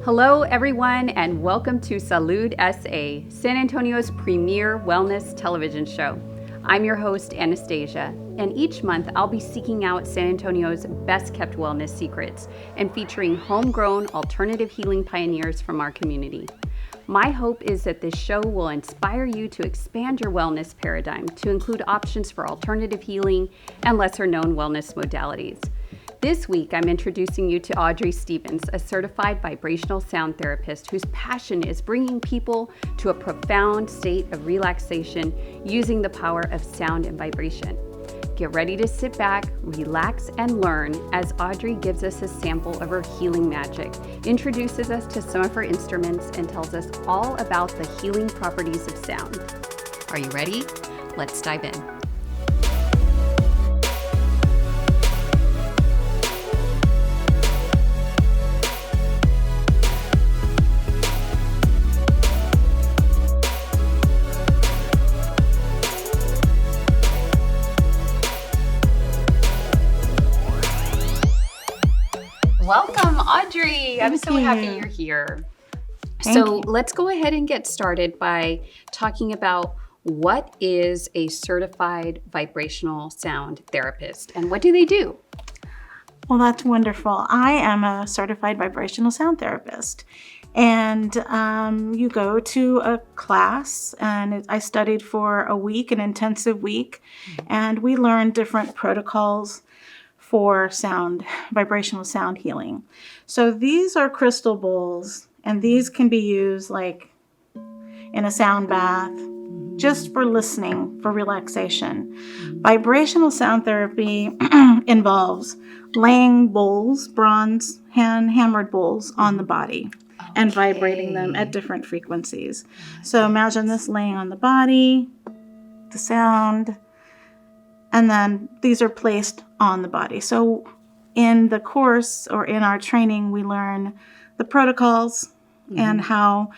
Hello, everyone, and welcome to Salud SA, San Antonio's premier wellness television show. I'm your host, Anastasia, and each month I'll be seeking out San Antonio's best-kept wellness secrets and featuring homegrown alternative healing pioneers from our community. My hope is that this show will inspire you to expand your wellness paradigm to include options for alternative healing and lesser-known wellness modalities. This week, I'm introducing you to Audrey Stevens, a certified vibrational sound therapist whose passion is bringing people to a profound state of relaxation using the power of sound and vibration. Get ready to sit back, relax, and learn as Audrey gives us a sample of her healing magic, introduces us to some of her instruments, and tells us all about the healing properties of sound. Are you ready? Let's dive in. Welcome, Audrey. I'm so happy you're here. So let's go ahead and get started by talking about what is a certified vibrational sound therapist and what do they do? Well, that's wonderful. I am a certified vibrational sound therapist. And you go to a class, and I studied for a week, an intensive week, and we learned different protocols for sound, vibrational sound healing. So these are crystal bowls, and these can be used like in a sound bath, just for listening, for relaxation. Vibrational sound therapy involves laying bowls, bronze hand-hammered bowls on the body and vibrating them at different frequencies. So imagine this laying on the body, the sound, and then these are placed on the body. So in the course or in our training, we learn the protocols and how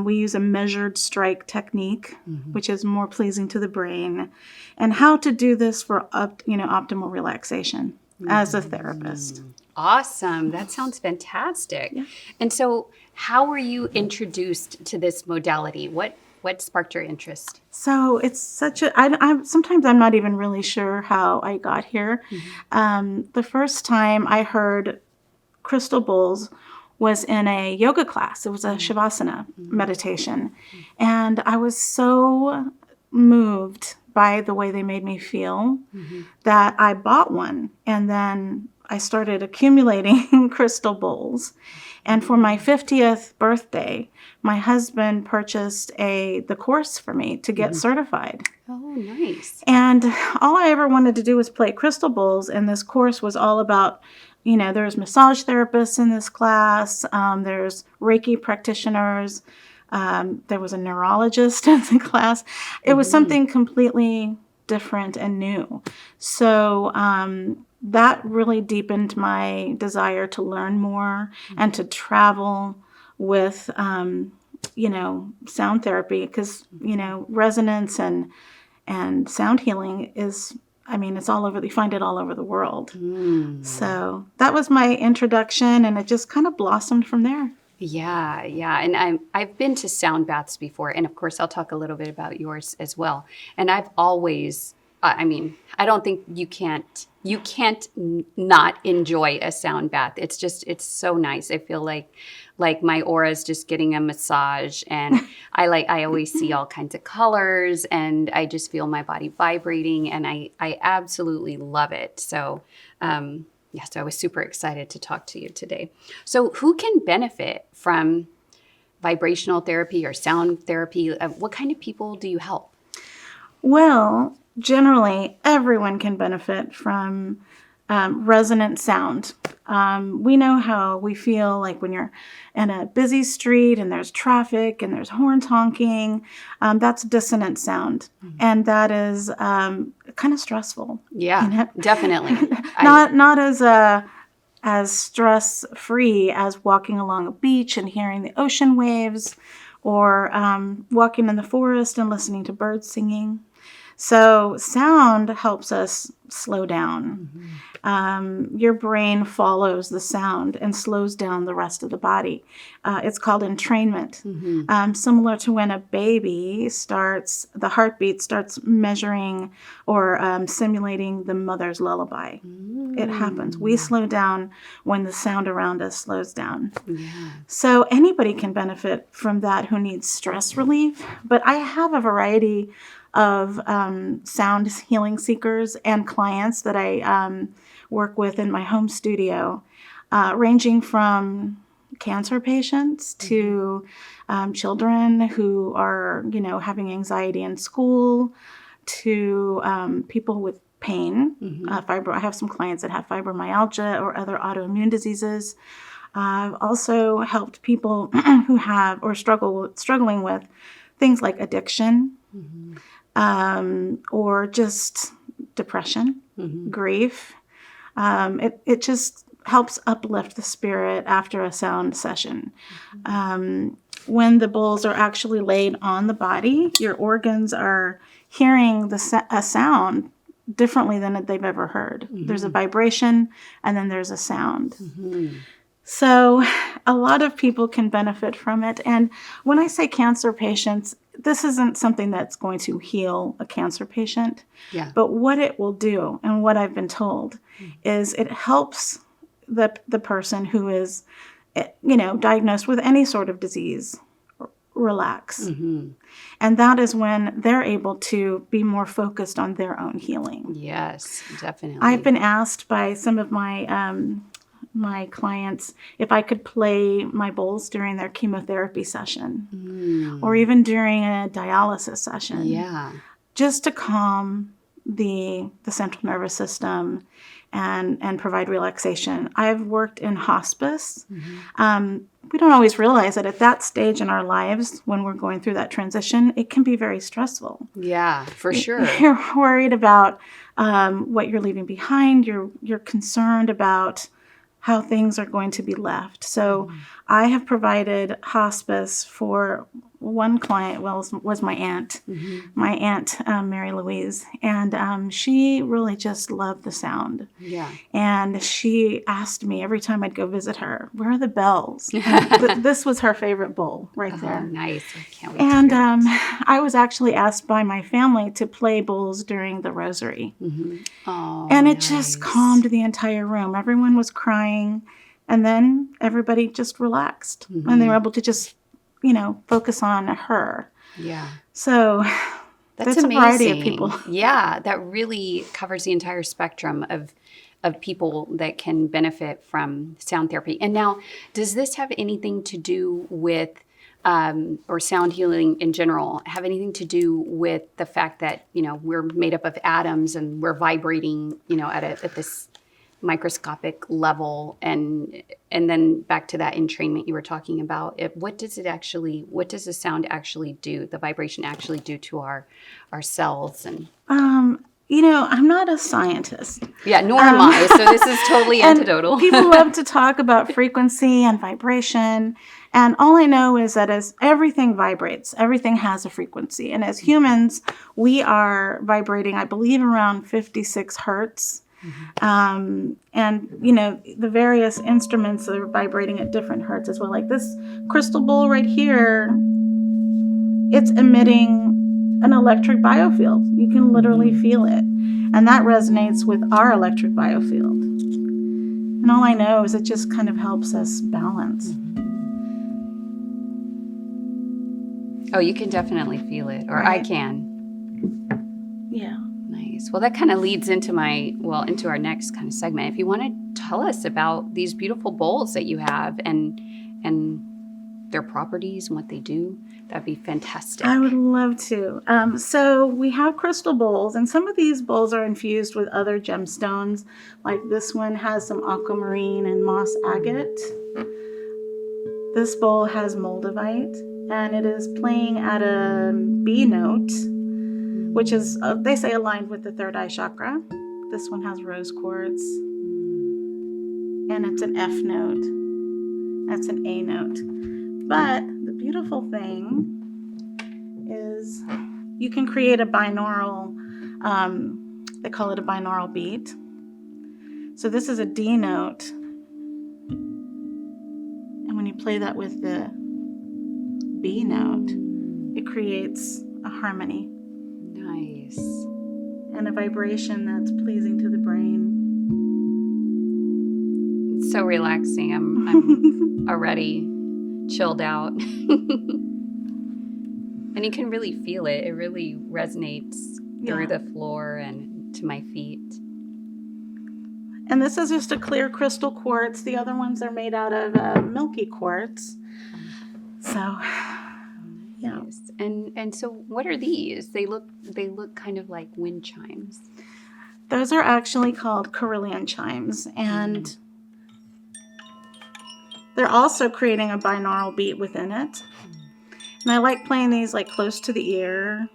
we use a measured strike technique, which is more pleasing to the brain, and how to do this for optimal relaxation as a therapist. Awesome. That sounds fantastic. Yeah. And so how were you introduced to this modality? What sparked your interest? So it's sometimes I'm not even really sure how I got here. The first time I heard crystal bowls was in a yoga class. It was a Shavasana meditation. And I was so moved by the way they made me feel that I bought one. And then I started accumulating crystal bowls. And for my 50th birthday, my husband purchased the course for me to get certified. Oh, nice. And all I ever wanted to do was play crystal bowls. And this course was all about, there's massage therapists in this class. There's Reiki practitioners. There was a neurologist in the class. It was something completely different and new. So that really deepened my desire to learn more and to travel with, sound therapy because, resonance and sound healing is, it's all over. You find it all over the world. So that was my introduction, and it just kind of blossomed from there. Yeah. And I've been to sound baths before, and of course I'll talk a little bit about yours as well. And I've always, I don't think you can't not enjoy a sound bath. It's so nice. I feel like my aura is just getting a massage, and I always see all kinds of colors, and I just feel my body vibrating, and I absolutely love it. So, so I was super excited to talk to you today. So who can benefit from vibrational therapy or sound therapy? What kind of people do you help? Well, generally, everyone can benefit from resonant sound. We know how we feel like when you're in a busy street and there's traffic and there's horns honking. That's dissonant sound. And that is kind of stressful. Yeah, definitely. Not as stress-free as walking along a beach and hearing the ocean waves or walking in the forest and listening to birds singing. So sound helps us slow down. Your brain follows the sound and slows down the rest of the body. It's called entrainment. Similar to when a baby the heartbeat starts measuring or simulating the mother's lullaby. It happens. We slow down when the sound around us slows down. So anybody can benefit from that who needs stress relief. But I have a variety of sound healing seekers and clients that I work with in my home studio, ranging from cancer patients to children who are, having anxiety in school, to people with pain, I have some clients that have fibromyalgia or other autoimmune diseases. I've also helped people who have or struggling with things like addiction, or just depression, grief. It just helps uplift the spirit after a sound session. When the bowls are actually laid on the body, your organs are hearing a sound differently than they've ever heard. There's a vibration, and then there's a sound. So a lot of people can benefit from it. And when I say cancer patients, this isn't something that's going to heal a cancer patient. But what it will do, and what I've been told, is it helps the person who is, diagnosed with any sort of disease relax. And that is when they're able to be more focused on their own healing. Yes, definitely. I've been asked by some of my clients if I could play my bowls during their chemotherapy session or even during a dialysis session, just to calm the central nervous system and provide relaxation. I've worked in hospice. We don't always realize that at that stage in our lives, when we're going through that transition, it can be very stressful. Yeah, for sure. You're worried about what you're leaving behind. You're concerned about how things are going to be left. So I have provided hospice for one client, was my aunt, Mary Louise. And she really just loved the sound. And she asked me every time I'd go visit her, where are the bells? This was her favorite bowl right there. Nice. I can't wait and I was actually asked by my family to play bowls during the rosary. And it just calmed the entire room. Everyone was crying. And then everybody just relaxed. And they were able to just, focus on her. So that's amazing. A variety of people. Yeah, that really covers the entire spectrum of people that can benefit from sound therapy. And now, does this have anything to do with, or sound healing in general, have anything to do with the fact that, we're made up of atoms and we're vibrating, at this microscopic level, and then back to that entrainment you were talking about? What does the sound actually do, the vibration actually do to our cells? And I'm not a scientist. Yeah, nor am I. So this is totally anecdotal. People love to talk about frequency and vibration. And all I know is that as everything vibrates, everything has a frequency. And as humans, we are vibrating, I believe, around 56 hertz. And, the various instruments are vibrating at different hertz as well. Like this crystal bowl right here, it's emitting an electric biofield. You can literally feel it. And that resonates with our electric biofield. And all I know is it just kind of helps us balance. Oh, you can definitely feel it, or right? I can. Yeah. Nice. Well, that kind of leads into into our next kind of segment. If you want to tell us about these beautiful bowls that you have and their properties and what they do, that'd be fantastic. I would love to. So we have crystal bowls, and some of these bowls are infused with other gemstones. Like this one has some aquamarine and moss agate. This bowl has moldavite, and it is playing at a B note, which is, they say, aligned with the third eye chakra. This one has rose quartz, and it's an F note. That's an A note. But the beautiful thing is you can create a binaural They call it a binaural beat. So this is a D note. And when you play that with the B note, it creates a harmony. Nice. And a vibration that's pleasing to the brain. It's so relaxing. I'm already chilled out. And you can really feel it. It really resonates through the floor and to my feet. And this is just a clear crystal quartz. The other ones are made out of milky quartz. So, yeah. Nice. And so what are these? They look kind of like wind chimes. Those are actually called Carillion chimes, and they're also creating a binaural beat within it. And I like playing these like close to the ear.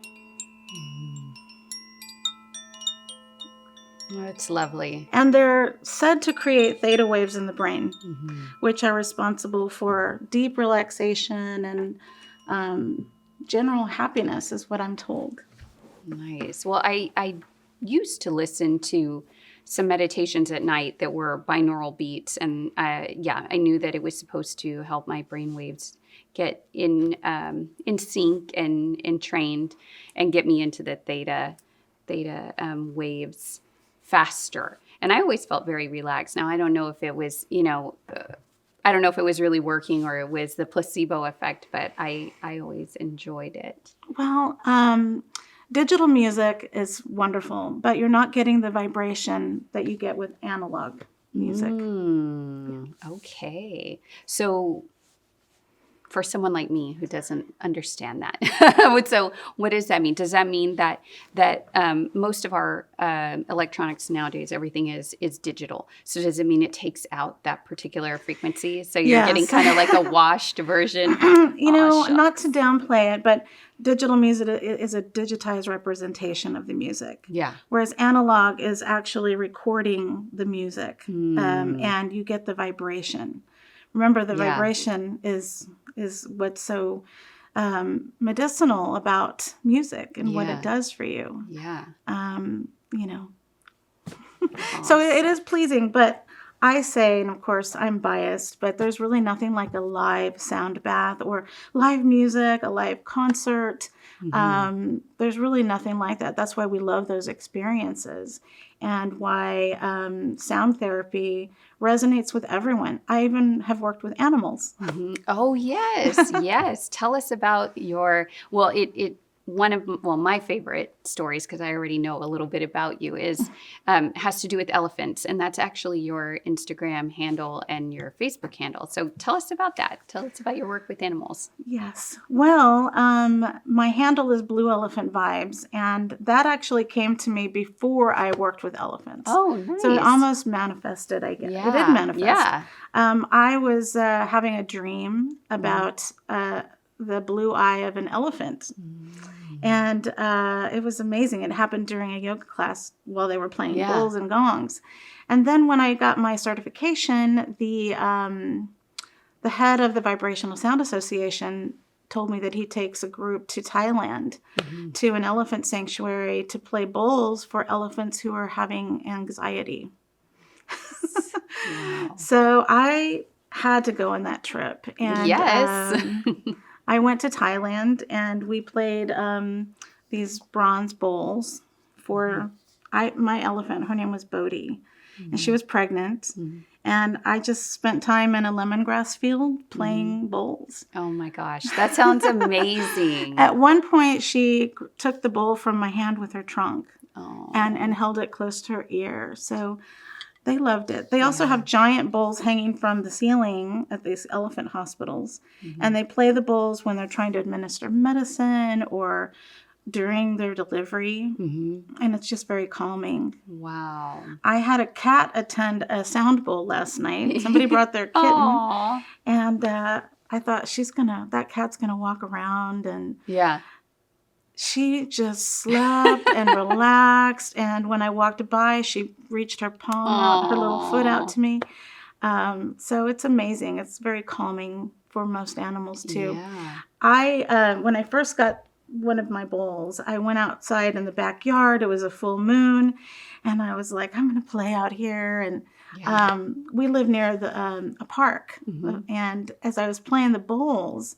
Oh, it's lovely. And they're said to create theta waves in the brain, which are responsible for deep relaxation and general happiness, is what I'm told. Nice. Well, I used to listen to some meditations at night that were binaural beats, and I knew that it was supposed to help my brain waves get in sync and trained, and get me into the theta waves faster. And I always felt very relaxed. Now I don't know if it was I don't know if it was really working or it was the placebo effect, but I always enjoyed it. Well, digital music is wonderful, but you're not getting the vibration that you get with analog music. Okay. So for someone like me who doesn't understand that, so what does that mean? Does that mean that most of our electronics nowadays, everything is digital? So does it mean it takes out that particular frequency? So you're getting kind of like a washed version? Not to downplay it, but digital music is a digitized representation of the music. Yeah. Whereas analog is actually recording the music, and you get the vibration. Remember, the vibration is what's so medicinal about music and what it does for you. Yeah. So it is pleasing, but I say, and of course I'm biased, but there's really nothing like a live sound bath or live music, a live concert. There's really nothing like that. That's why we love those experiences, and why sound therapy resonates with everyone. I even have worked with animals. Oh, yes. Yes. Tell us about your, my favorite stories, because I already know a little bit about you, is has to do with elephants. And that's actually your Instagram handle and your Facebook handle. So tell us about that. Tell us about your work with animals. Yes. Well, my handle is Blue Elephant Vibes, and that actually came to me before I worked with elephants. Oh, nice. So it almost manifested, I guess. Yeah. It did manifest. Yeah. I was having a dream about the blue eye of an elephant. And it was amazing. It happened during a yoga class while they were playing bowls and gongs. And then when I got my certification, the head of the Vibrational Sound Association told me that he takes a group to Thailand to an elephant sanctuary to play bowls for elephants who are having anxiety. Wow. So I had to go on that trip. And yes. I went to Thailand, and we played these bronze bowls for my elephant. Her name was Bodhi, and she was pregnant. And I just spent time in a lemongrass field playing bowls. Oh my gosh, that sounds amazing. At one point, she took the bowl from my hand with her trunk and held it close to her ear. So they loved it. They also have giant bowls hanging from the ceiling at these elephant hospitals. And they play the bowls when they're trying to administer medicine or during their delivery. And it's just very calming. Wow. I had a cat attend a sound bowl last night. Somebody brought their kitten. Aww. And I thought that cat's going to walk around. And she just slept and relaxed. And when I walked by, she reached her palm out, her little foot out to me. So it's amazing. It's very calming for most animals too. Yeah. When I first got one of my bowls. I went outside in the backyard. It was a full moon, and I was like, I'm going to play out here. And we live near a park. And as I was playing the bowls,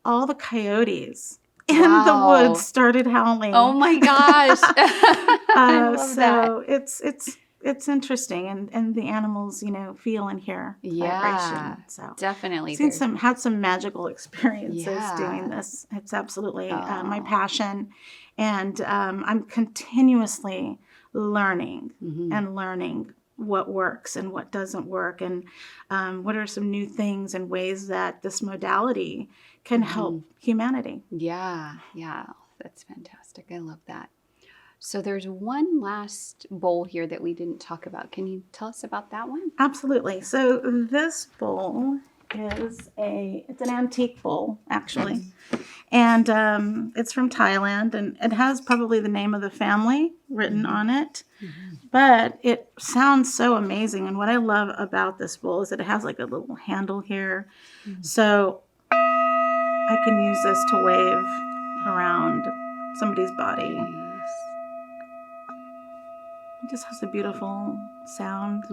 all the coyotes in the woods started howling. Oh my gosh. I love that. It's interesting, and the animals, feel and hear vibration. So definitely had some magical experiences doing this. It's absolutely my passion, and I'm continuously learning and learning what works and what doesn't work, and what are some new things and ways that this modality can help humanity. Yeah, that's fantastic. I love that. So there's one last bowl here that we didn't talk about. Can you tell us about that one? Absolutely. So this bowl is it's an antique bowl, actually. And it's from Thailand, and it has probably the name of the family written on it. But it sounds so amazing. And what I love about this bowl is that it has like a little handle here. So I can use this to wave around somebody's body. It just has a beautiful sound.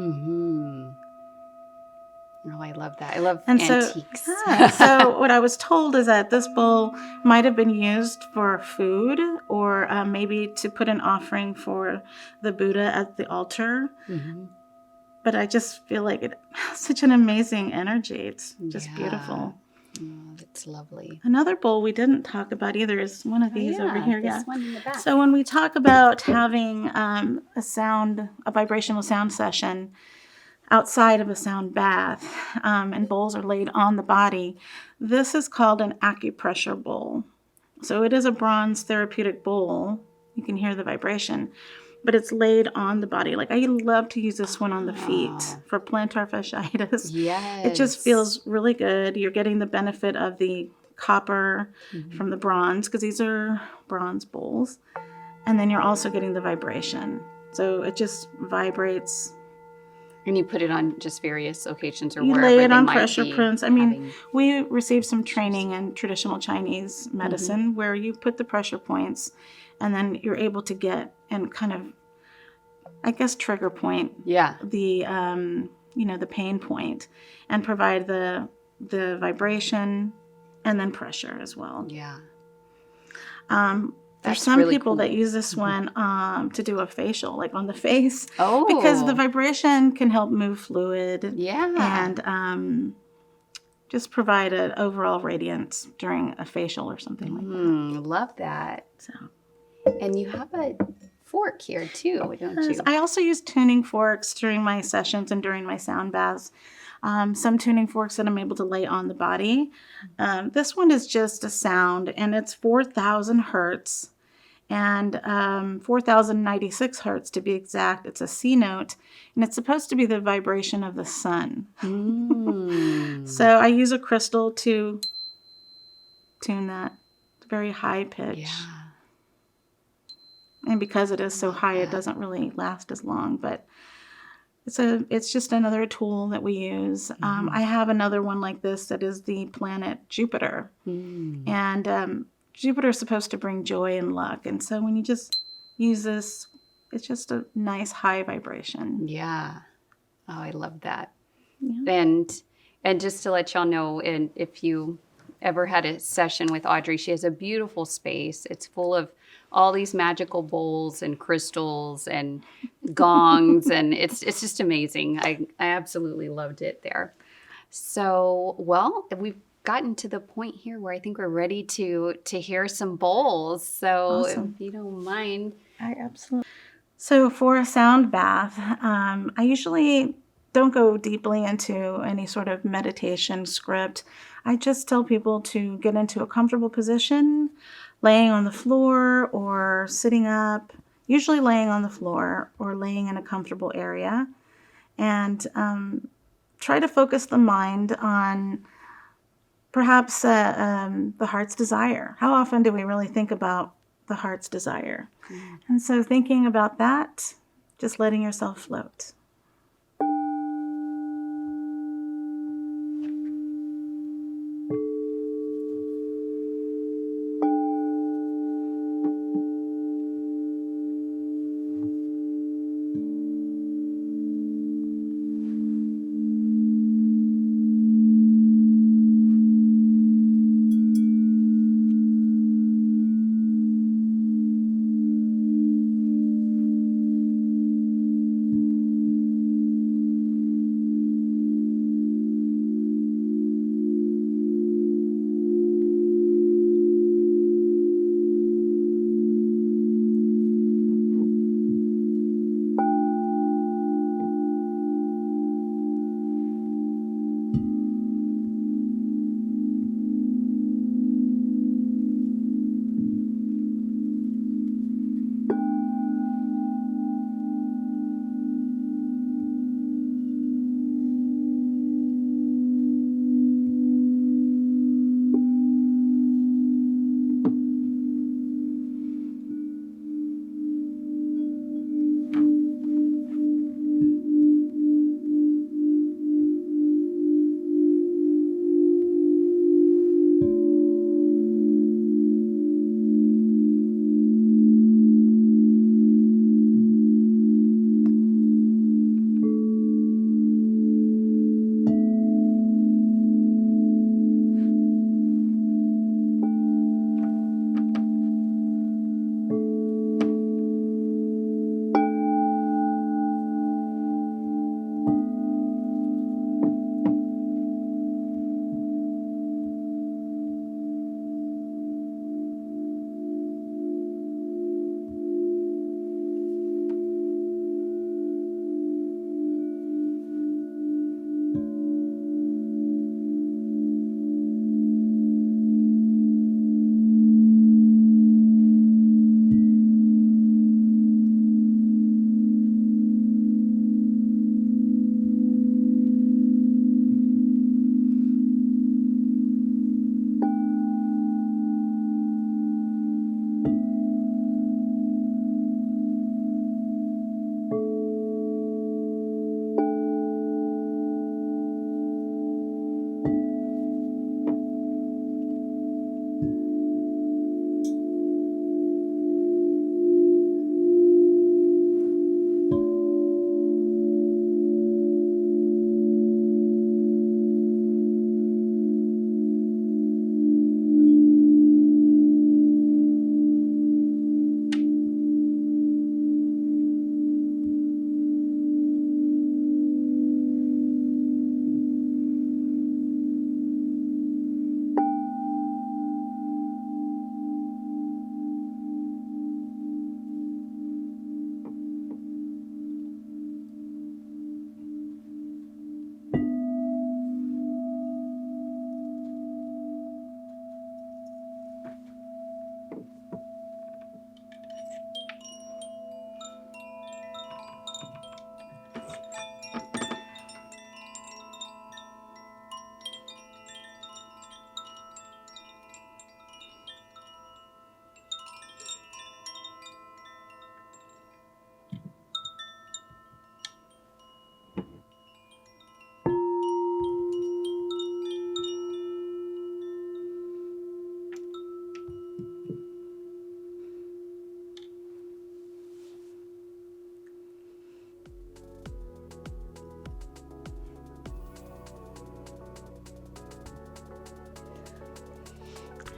Oh, I love that. I love antiques. So what I was told is that this bowl might have been used for food, or maybe to put an offering for the Buddha at the altar. But I just feel like it has such an amazing energy. It's just beautiful. Oh, that's lovely. Another bowl we didn't talk about either is one of these over here. This one in the back. So when we talk about having a vibrational sound session outside of a sound bath, and bowls are laid on the body, this is called an acupressure bowl. So it is a bronze therapeutic bowl. You can hear the vibration, but it's laid on the body. Like, I love to use this one on the feet for plantar fasciitis. It just feels really good. You're getting the benefit of the copper from the bronze, because these are bronze bowls. And then you're also getting the vibration. So it just vibrates. And you put it on just various occasions, or you wherever lay it they on might pressure be points. I mean, we received some training in traditional Chinese medicine where you put the pressure points, and then you're able to get and kind of, I guess, trigger point the the pain point, and provide the vibration and then pressure as well. There's some really people that use this one to do a facial, like on the face, because the vibration can help move fluid and just provide an overall radiance during a facial or something like that. Love that. And you have a fork here too, don't you? I also use tuning forks during my sessions and during my sound baths. Some tuning forks that I'm able to lay on the body. This one is just a sound, and it's 4,000 hertz and 4,096 hertz to be exact. It's a C note, and it's supposed to be the vibration of the sun. So I use a crystal to tune that. It's very high pitch. And because it is so high, it doesn't really last as long, but it's just another tool that we use. I have another one like this that is the planet Jupiter. And Jupiter is supposed to bring joy and luck. And so when you just use this, it's just a nice high vibration. Oh, I love that. And just to let y'all know, and if you ever had a session with Audrey, she has a beautiful space. It's full of all these magical bowls and crystals and gongs, and it's just amazing. I absolutely loved it there. So, well, we've gotten to the point here where I think we're ready to hear some bowls. So if you don't mind. I absolutely. So for a sound bath, I usually don't go deeply into any sort of meditation script. I just tell people to get into a comfortable position, laying on the floor or sitting up, usually laying on the floor or laying in a comfortable area, and try to focus the mind on perhaps the heart's desire. How often do we really think about the heart's desire? And so thinking about that, just letting yourself float.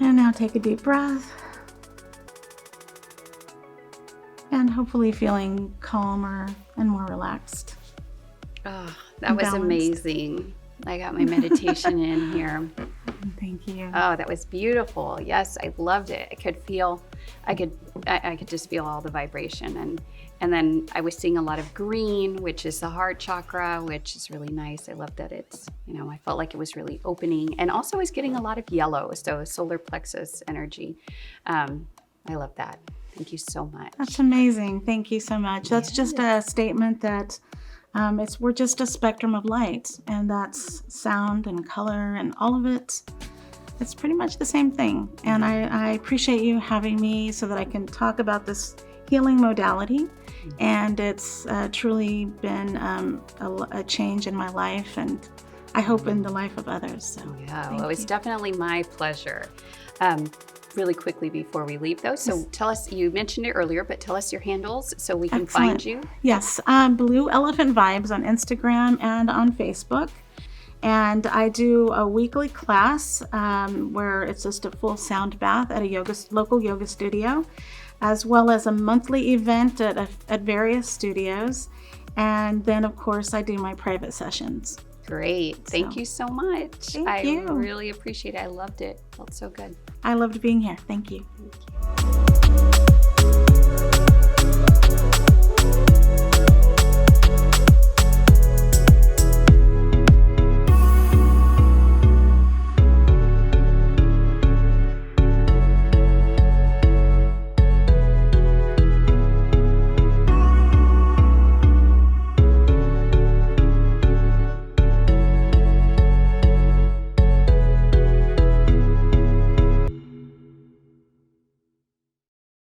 And now take a deep breath. And hopefully feeling calmer and more relaxed. Oh, that was amazing. I got my meditation in here. Thank you. Oh, that was beautiful. Yes, I loved it. I could just feel all the vibration. And then I was seeing a lot of green, which is the heart chakra, which is really nice. I love that it's, I felt like it was really opening. And also I was getting a lot of yellow, so solar plexus energy. I love that. Thank you so much. That's amazing. Thank you so much. That's just a statement that we're just a spectrum of light, and that's sound and color and all of it. It's pretty much the same thing. And I appreciate you having me so that I can talk about this healing modality. And it's truly been a change in my life, and I hope in the life of others. So yeah, well, it's definitely my pleasure. Really quickly before we leave though, so tell us, you mentioned it earlier, but tell us your handles so we can find you. Yes, Blue Elephant Vibes on Instagram and on Facebook. And I do a weekly class where it's just a full sound bath at a local yoga studio, as well as a monthly event at various studios. And then of course I do my private sessions. Great. Thank you so much. Thank you. I really appreciate it. I loved it. Felt so good. I loved being here. Thank you. Thank you.